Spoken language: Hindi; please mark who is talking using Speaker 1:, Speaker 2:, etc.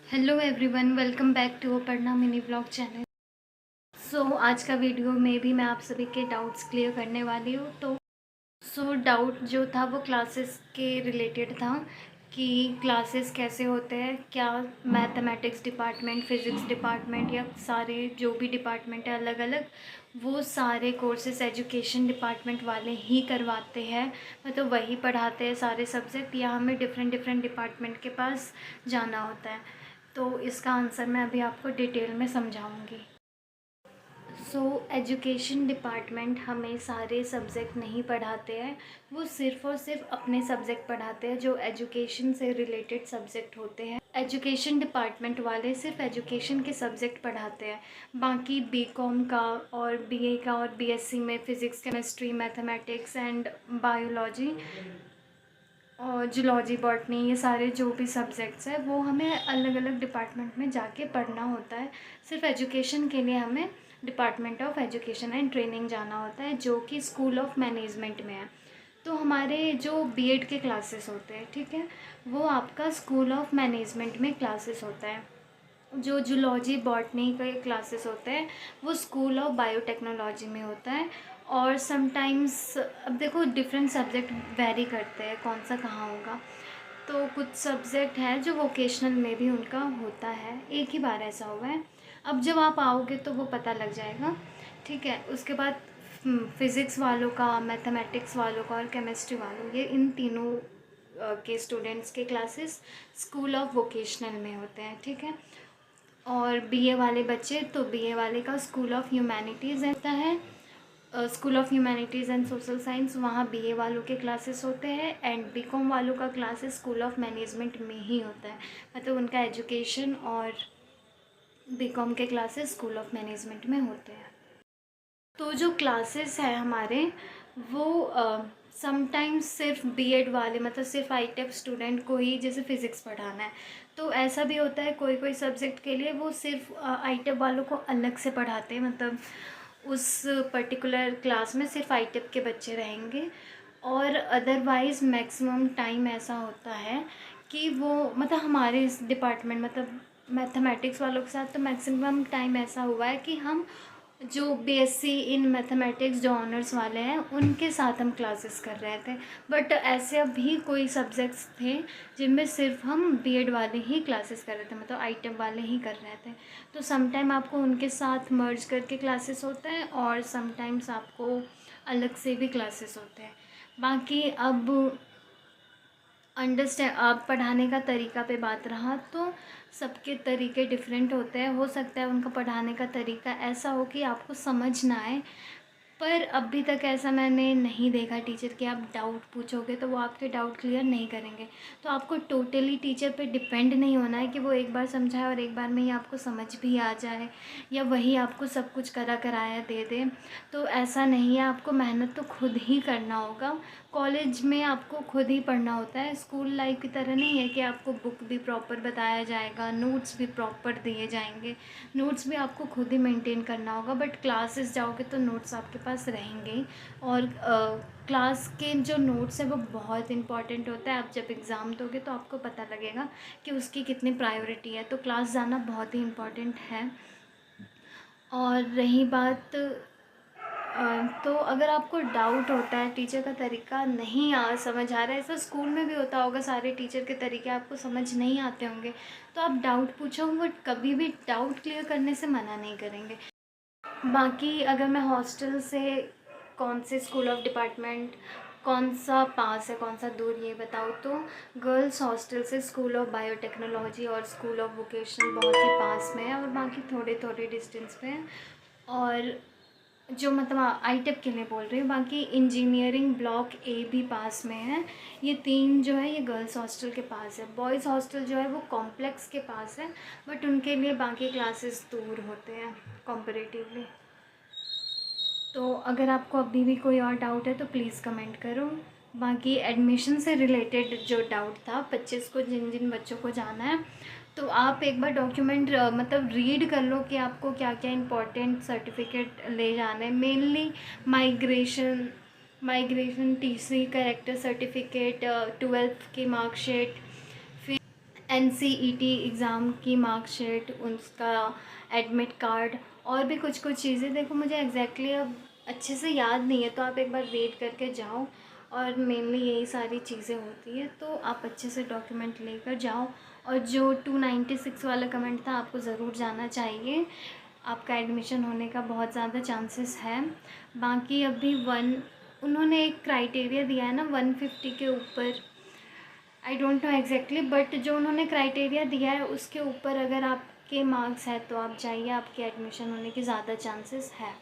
Speaker 1: Hello everyone, welcome back to Aparna mini blog channel. आज का वीडियो में भी मैं आप सभी के डाउट्स क्लियर करने वाली हूँ। डाउट जो था वो क्लासेस के रिलेटेड था कि क्लासेस कैसे होते हैं, क्या मैथमेटिक्स डिपार्टमेंट, फिज़िक्स डिपार्टमेंट या सारे जो भी डिपार्टमेंट है अलग अलग, वो सारे कोर्सेज एजुकेशन डिपार्टमेंट वाले ही करवाते हैं, मतलब वही पढ़ाते हैं सारे सब्जेक्ट, या हमें डिफरेंट डिफरेंट डिपार्टमेंट के पास जाना होता है। तो इसका आंसर मैं अभी आपको डिटेल में समझाऊंगी। एजुकेशन डिपार्टमेंट हमें सारे सब्जेक्ट नहीं पढ़ाते हैं, वो सिर्फ़ और सिर्फ अपने सब्जेक्ट पढ़ाते हैं जो एजुकेशन से रिलेटेड सब्जेक्ट होते हैं। एजुकेशन डिपार्टमेंट वाले सिर्फ एजुकेशन के सब्जेक्ट पढ़ाते हैं, बाकी बीकॉम का और बीए का और बीएससी में physics, chemistry, mathematics and biology और जूलॉजी, बॉटनी, ये सारे जो भी सब्जेक्ट्स हैं वो हमें अलग अलग डिपार्टमेंट में जाके पढ़ना होता है। सिर्फ एजुकेशन के लिए हमें department of education and training जाना होता है, जो कि स्कूल ऑफ मैनेजमेंट में है। तो हमारे जो बीएड के क्लासेस होते हैं, ठीक है, वो आपका स्कूल ऑफ मैनेजमेंट में क्लासेस होता है। जो जूलॉजी, बॉटनी के क्लासेस होते हैं वो स्कूल ऑफ बायोटेक्नोलॉजी में होता है। और समटाइम्स अब देखो डिफरेंट सब्जेक्ट वेरी करते हैं कौन सा कहाँ होगा, तो कुछ सब्जेक्ट है जो वोकेशनल में भी उनका होता है। एक ही बार ऐसा हुआ है, अब जब आप आओगे तो वो पता लग जाएगा, ठीक है। उसके बाद फिज़िक्स वालों का, मैथमेटिक्स वालों का और केमिस्ट्री वालों, ये इन तीनों के स्टूडेंट्स के क्लासेस स्कूल ऑफ वोकेशनल में होते हैं, ठीक है। और बीए वाले बच्चे तो बीए वाले का स्कूल ऑफ ह्यूमैनिटीज़ रहता है, school of humanities and social science, वहाँ बीए वालों के क्लासेस होते हैं। एंड बीकॉम वालों का क्लासेस स्कूल ऑफ मैनेजमेंट में ही होता है, मतलब उनका एजुकेशन और बीकॉम के क्लासेस स्कूल ऑफ मैनेजमेंट में होते हैं। तो जो क्लासेस हैं हमारे वो समटाइम्स सिर्फ बीएड वाले, मतलब सिर्फ आईटेप स्टूडेंट को ही जैसे फ़िज़िक्स पढ़ाना है, तो ऐसा भी होता है कोई कोई सब्जेक्ट के लिए वो सिर्फ आईटेप वालों को अलग से पढ़ाते हैं, मतलब उस पर्टिकुलर क्लास में सिर्फ आईटेप के बच्चे रहेंगे। और अदरवाइज़ मैक्सिमम टाइम ऐसा होता है कि वो, मतलब हमारे इस डिपार्टमेंट, मतलब मैथमेटिक्स वालों के साथ तो मैक्सिमम टाइम ऐसा हुआ है कि हम जो बीएससी इन मैथमेटिक्स जो ऑनर्स वाले हैं उनके साथ हम क्लासेस कर रहे थे। बट ऐसे भी कोई सब्जेक्ट्स थे जिनमें सिर्फ हम बीएड वाले ही क्लासेस कर रहे थे, मतलब आईटेम वाले ही कर रहे थे। तो समटाइम आपको उनके साथ मर्ज करके क्लासेस होते हैं और समटाइम्स आपको अलग से भी क्लासेस होते हैं। बाकी अब अंडरस्टैंड, आप पढ़ाने का तरीका पे बात रहा तो सबके तरीके डिफरेंट होते हैं। हो सकता है उनका पढ़ाने का तरीका ऐसा हो कि आपको समझ ना आए, पर अभी तक ऐसा मैंने नहीं देखा टीचर कि आप डाउट पूछोगे तो वो आपके डाउट क्लियर नहीं करेंगे। तो आपको टोटली टीचर पे डिपेंड नहीं होना है कि वो एक बार समझाए और एक बार में ही आपको समझ भी आ जाए, या वही आपको सब कुछ करा कराया दे दे। तो ऐसा नहीं है, आपको मेहनत तो खुद ही करना होगा। कॉलेज में आपको खुद ही पढ़ना होता है, स्कूल लाइफ की तरह नहीं है कि आपको बुक भी प्रॉपर बताया जाएगा, नोट्स भी प्रॉपर दिए जाएंगे। नोट्स भी आपको खुद ही मेंटेन करना होगा, बट क्लासेस जाओगे तो नोट्स आपके पास रहेंगे ही। और क्लास के जो नोट्स हैं वो बहुत इंपॉर्टेंट होता है। आप जब एग्ज़ाम दोगे तो आपको पता लगेगा कि उसकी कितनी प्रायोरिटी है, तो क्लास जाना बहुत ही इम्पॉर्टेंट है। और रही बात तो अगर आपको डाउट होता है, टीचर का तरीका नहीं समझ आ रहा है, ऐसा स्कूल में भी होता होगा, सारे टीचर के तरीके आपको समझ नहीं आते होंगे, तो आप डाउट पूछो, बट कभी भी डाउट क्लियर करने से मना नहीं करेंगे। बाकी अगर मैं हॉस्टल से कौन से स्कूल ऑफ डिपार्टमेंट कौन सा पास है कौन सा दूर, ये बताऊँ तो गर्ल्स हॉस्टल से स्कूल ऑफ बायोटेक्नोलॉजी और स्कूल ऑफ वोकेशनल बहुत ही पास में है, और बाकी थोड़े थोड़े डिस्टेंस पे है। और जो मतलब आईटेप के लिए बोल रही हूँ, बाकी इंजीनियरिंग ब्लॉक ए भी पास में है। ये तीन जो है ये गर्ल्स हॉस्टल के पास है। बॉयज़ हॉस्टल जो है वो कॉम्प्लेक्स के पास है, बट उनके लिए बाकी क्लासेस दूर होते हैं कंपैरेटिवली। तो अगर आपको अभी भी कोई और डाउट है तो प्लीज़ कमेंट करो। बाकी एडमिशन से रिलेटेड जो डाउट था 25 को जिन जिन बच्चों को जाना है, तो आप एक बार डॉक्यूमेंट मतलब रीड कर लो कि आपको क्या क्या इंपॉर्टेंट सर्टिफिकेट ले जाना है। Mainly migration TC, character certificate, 12th की मार्कशीट, NCET एग्ज़ाम की मार्कशीट, उसका एडमिट कार्ड और भी कुछ कुछ चीज़ें। देखो मुझे एग्जैक्टली अब अच्छे से याद नहीं है, तो आप एक बार वेट करके जाओ। और मेनली यही सारी चीज़ें होती है, तो आप अच्छे से डॉक्यूमेंट लेकर जाओ। और जो 296 वाला कमेंट था, आपको ज़रूर जाना चाहिए, आपका एडमिशन होने का बहुत ज़्यादा चांसेस है। बाकी अभी उन्होंने एक क्राइटेरिया दिया है ना 150 के ऊपर, I don't know exactly, but जो उन्होंने क्राइटेरिया दिया है उसके ऊपर अगर आपके मार्क्स है तो आप जाइए, आपके एडमिशन होने के ज़्यादा चांसेस है।